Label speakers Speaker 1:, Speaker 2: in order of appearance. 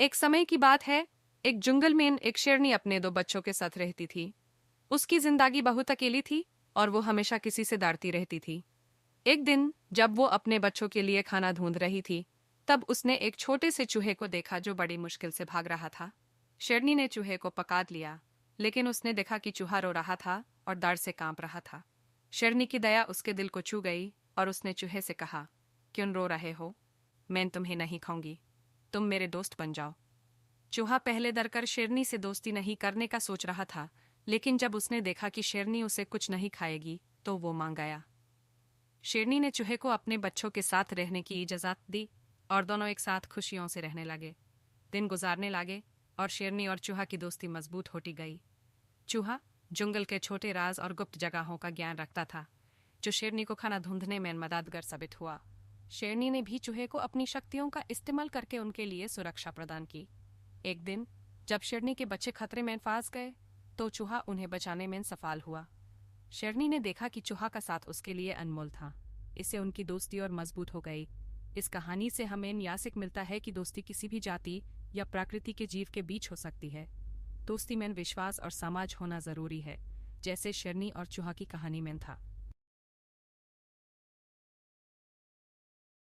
Speaker 1: एक समय की बात है, एक जंगल में एक शेरनी अपने दो बच्चों के साथ रहती थी। उसकी जिंदगी बहुत अकेली थी और वो हमेशा किसी से डरती रहती थी। एक दिन जब वो अपने बच्चों के लिए खाना ढूंढ रही थी, तब उसने एक छोटे से चूहे को देखा जो बड़ी मुश्किल से भाग रहा था। शेरनी ने चूहे को पकड़ लिया, लेकिन उसने देखा कि चूहा रो रहा था और डर से कांप रहा था। शेरनी की दया उसके दिल को छू गई और उसने चूहे से कहा, क्यों रो रहे हो? मैं तुम्हें नहीं खाऊंगी, तुम मेरे दोस्त बन जाओ। चूहा पहले डरकर शेरनी से दोस्ती नहीं करने का सोच रहा था, लेकिन जब उसने देखा कि शेरनी उसे कुछ नहीं खाएगी तो वो मान गया। शेरनी ने चूहे को अपने बच्चों के साथ रहने की इजाजत दी और दोनों एक साथ खुशियों से रहने लगे। दिन गुजारने लगे और शेरनी और चूहा की दोस्ती मजबूत होती गई। चूहा जंगल के छोटे राज और गुप्त जगहों का ज्ञान रखता था, जो शेरनी को खाना ढूंढने में मददगार साबित हुआ। शेरनी ने भी चूहे को अपनी शक्तियों का इस्तेमाल करके उनके लिए सुरक्षा प्रदान की। एक दिन जब शेरनी के बच्चे खतरे में फंस गए, तो चूहा उन्हें बचाने में सफल हुआ। शेरनी ने देखा कि चूहा का साथ उसके लिए अनमोल था। इससे उनकी दोस्ती और मजबूत हो गई। इस कहानी से हमें यह सीख मिलता है कि दोस्ती किसी भी जाति या प्रकृति के जीव के बीच हो सकती है। दोस्ती में विश्वास और समाज होना जरूरी है, जैसे शेरनी और चूहा की कहानी में था।